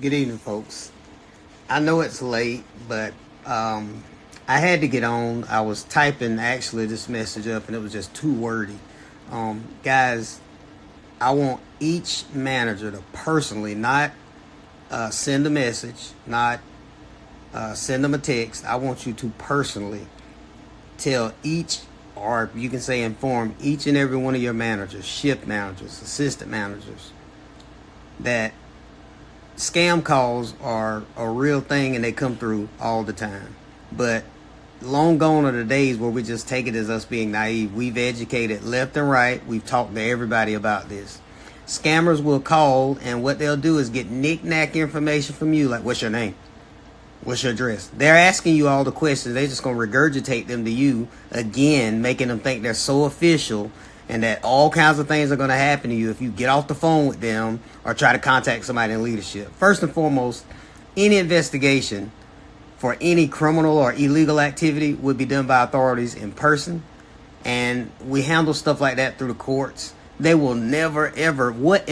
Good evening, folks. I know it's late, but I had to get on. I was typing actually this message up, and it was just too wordy. Guys, I want each manager to personally not send a message, not send them a text. I want you to personally tell each, or you can say inform each and every one of your managers, shift managers, assistant managers, that scam calls are a real thing and they come through all the time. But long gone are the days where we just take it as us being naive. We've educated left and right. We've talked to everybody about this. Scammers will call, and what they'll do is get knick-knack information from you, like what's your name? What's your address? They're asking you all the questions. They're just going to regurgitate them to you again, making them think they're so official and that all kinds of things are going to happen to you if you get off the phone with them or try to contact somebody in leadership. First and foremost, any investigation for any criminal or illegal activity would be done by authorities in person, and we handle stuff like that through the courts. They will never, ever, what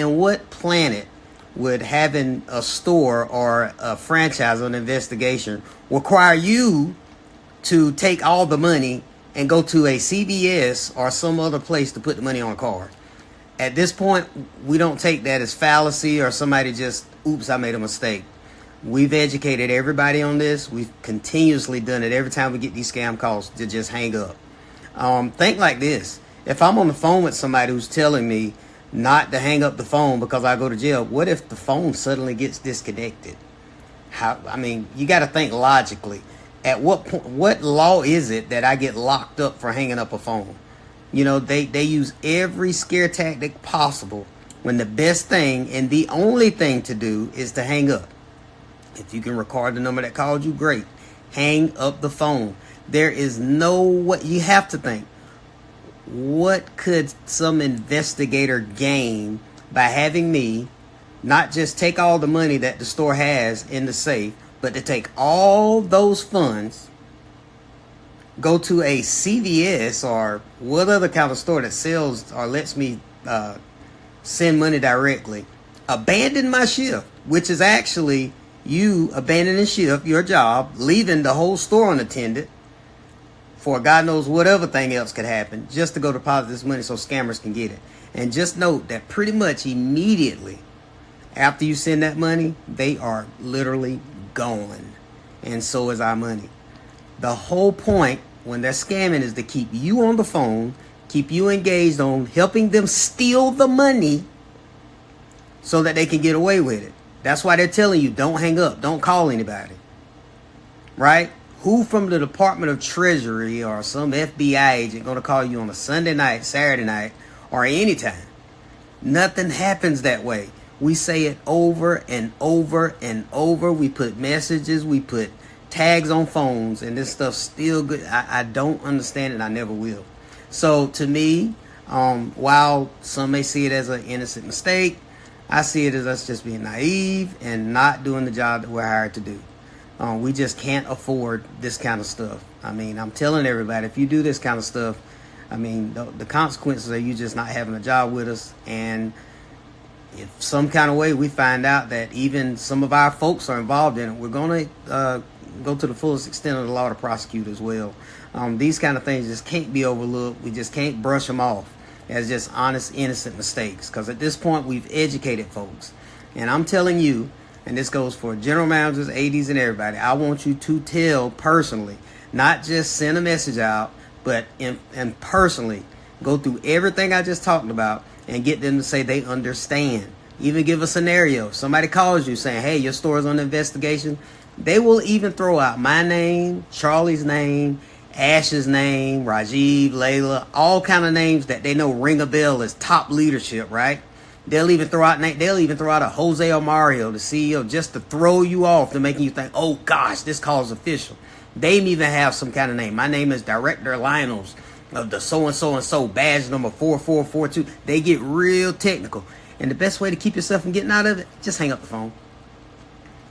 planet would having a store or a franchise or an investigation require you to take all the money and go to a CVS or some other place to put the money on a card? At this point, we don't take that as fallacy or somebody just, oops, I made a mistake. We've educated everybody on this. We've continuously done it every time we get these scam calls to just hang up. Think like this. If I'm on the phone with somebody who's telling me not to hang up the phone because I go to jail, what if the phone suddenly gets disconnected? You got to think logically. At what point, what law is it that I get locked up for hanging up a phone? You know, they use every scare tactic possible when the best thing and the only thing to do is to hang up. If you can record the number that called you, great. Hang up the phone. There is no what you have to think. What could some investigator gain by having me not just take all the money that the store has in the safe, but to take all those funds, go to a CVS or what other kind of store that sells or lets me send money directly, abandon my shift, which is actually you abandoning shift, your job, leaving the whole store unattended for God knows whatever thing else could happen, just to go deposit this money so scammers can get it. And just note that pretty much immediately after you send that money, they are literally gone. And so is our money. The whole point when they're scamming is to keep you on the phone, keep you engaged on helping them steal the money so that they can get away with it. That's why they're telling you, don't hang up, don't call anybody. Right? Who from the Department of Treasury or some FBI agent going to call you on a Sunday night, Saturday night, or anytime? Nothing happens that way. We say it over and over and over. We put messages, we put tags on phones, and this stuff's still good. I don't understand it. I never will. So to me, while some may see it as an innocent mistake, I see it as us just being naive and not doing the job that we're hired to do. We just can't afford this kind of stuff. I mean, I'm telling everybody, if you do this kind of stuff, I mean, the consequences are you just not having a job with us. And if some kind of way we find out that even some of our folks are involved in it, we're going to go to the fullest extent of the law to prosecute as well. These kind of things just can't be overlooked. We just can't brush them off as just honest, innocent mistakes. Because at this point, we've educated folks. And I'm telling you, and this goes for general managers, ADs, and everybody, I want you to tell personally, not just send a message out, but and personally go through everything I just talked about and get them to say they understand. Even give a scenario. If somebody calls you saying, hey, your store is under investigation, they will even throw out my name, Charlie's name, Ash's name, Rajiv, Layla, all kind of names that they know ring a bell as top leadership, right? They'll even throw out a Jose or Mario, the CEO, just to throw you off, to making you think, oh gosh, this call is official. They even have some kind of name. My name is Director Lionels of the so-and-so badge number 4442. They get real technical. And the best way to keep yourself from getting out of it, just hang up the phone.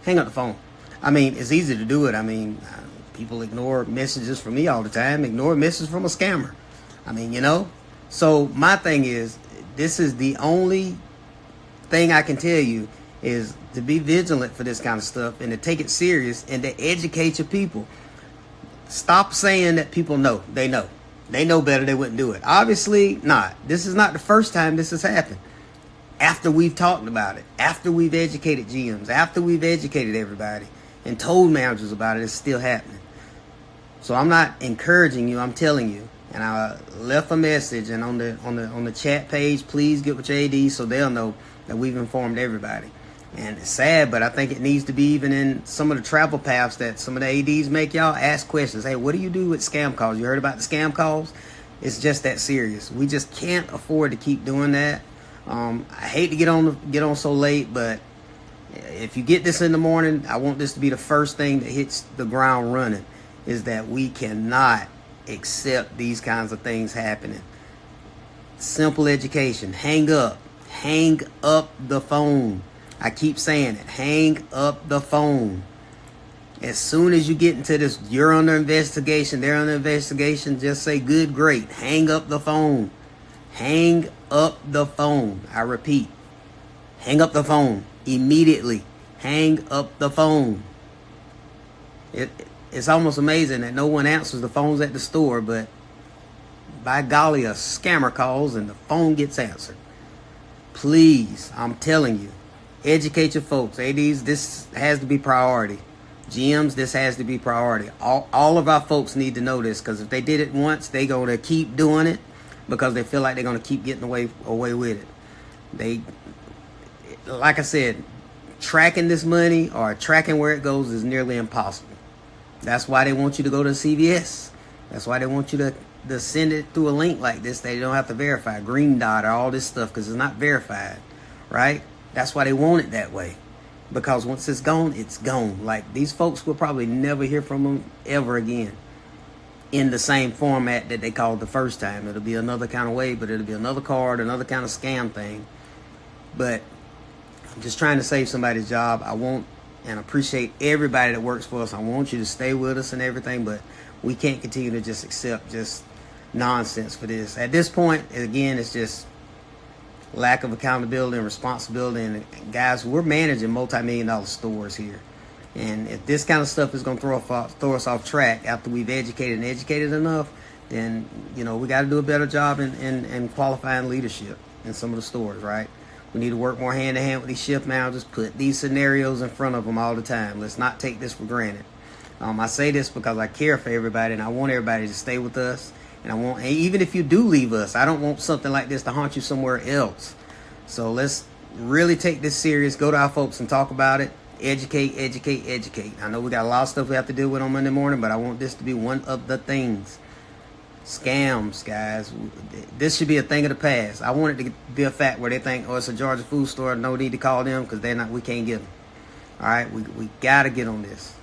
Hang up the phone. I mean, it's easy to do it. I mean, people ignore messages from me all the time, ignore messages from a scammer. I mean, you know. So my thing is, this is the only thing I can tell you. is to be vigilant for this kind of stuff and to take it serious and to educate your people. Stop saying that people know. They know. They know better. They wouldn't do it. Obviously not. This is not the first time this has happened. After we've talked about it, after we've educated GMs, after we've educated everybody and told managers about it, it's still happening. So I'm not encouraging you. I'm telling you. And I left a message, and on the chat page, please get with your AD so they'll know that we've informed everybody. And it's sad, but I think it needs to be even in some of the travel paths that some of the ADs make. Y'all ask questions. Hey, what do you do with scam calls? You heard about the scam calls? It's just that serious. We just can't afford to keep doing that. I hate to get on so late, but if you get this in the morning, I want this to be the first thing that hits the ground running, is that we cannot accept these kinds of things happening. Simple education. Hang up the phone. I keep saying it. Hang up the phone. As soon as you get into this, you're under investigation, they're under investigation, just say good, great. Hang up the phone. Hang up the phone. I repeat. Hang up the phone immediately. Hang up the phone. It's almost amazing that no one answers the phones at the store, but by golly, a scammer calls and the phone gets answered. Please, I'm telling you, educate your folks. ADs, this has to be priority. GMs, this has to be priority. All of our folks need to know this, because if they did it once, they're going to keep doing it because they feel like they're going to keep getting away with it. Like I said, tracking this money or tracking where it goes is nearly impossible. That's why they want you to go to CVS. That's why they want you to send it through a link like this. They don't have to verify. Green Dot or all this stuff, because it's not verified, right? That's why they want it that way. Because once it's gone, it's gone. Like, these folks will probably never hear from them ever again in the same format that they called the first time. It'll be another kind of way, but it'll be another card, another kind of scam thing. But I'm just trying to save somebody's job. I want and appreciate everybody that works for us. I want you to stay with us and everything, but we can't continue to just accept just nonsense for this. At this point, again, it's just lack of accountability and responsibility. And guys, we're managing multi-million-dollar stores here. And if this kind of stuff is going to throw us off track after we've educated enough, then, you know, we got to do a better job in qualifying leadership in some of the stores, right? We need to work more hand-to-hand with these shift managers, put these scenarios in front of them all the time. Let's not take this for granted. I say this because I care for everybody, and I want everybody to stay with us. And even if you do leave us, I don't want something like this to haunt you somewhere else. So let's really take this serious. Go to our folks and talk about it. Educate. I know we got a lot of stuff we have to deal with on Monday morning, but I want this to be one of the things. Scams, guys. This should be a thing of the past. I want it to be a fact where they think, oh, it's a Georgia food store, no need to call them because we can't get them. All right, we got to get on this.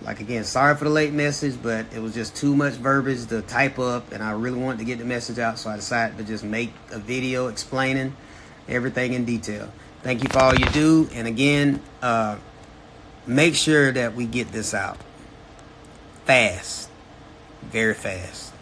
Like, again, sorry for the late message, but it was just too much verbiage to type up, and I really wanted to get the message out, so I decided to just make a video explaining everything in detail. Thank you for all you do, and again, make sure that we get this out fast, very fast.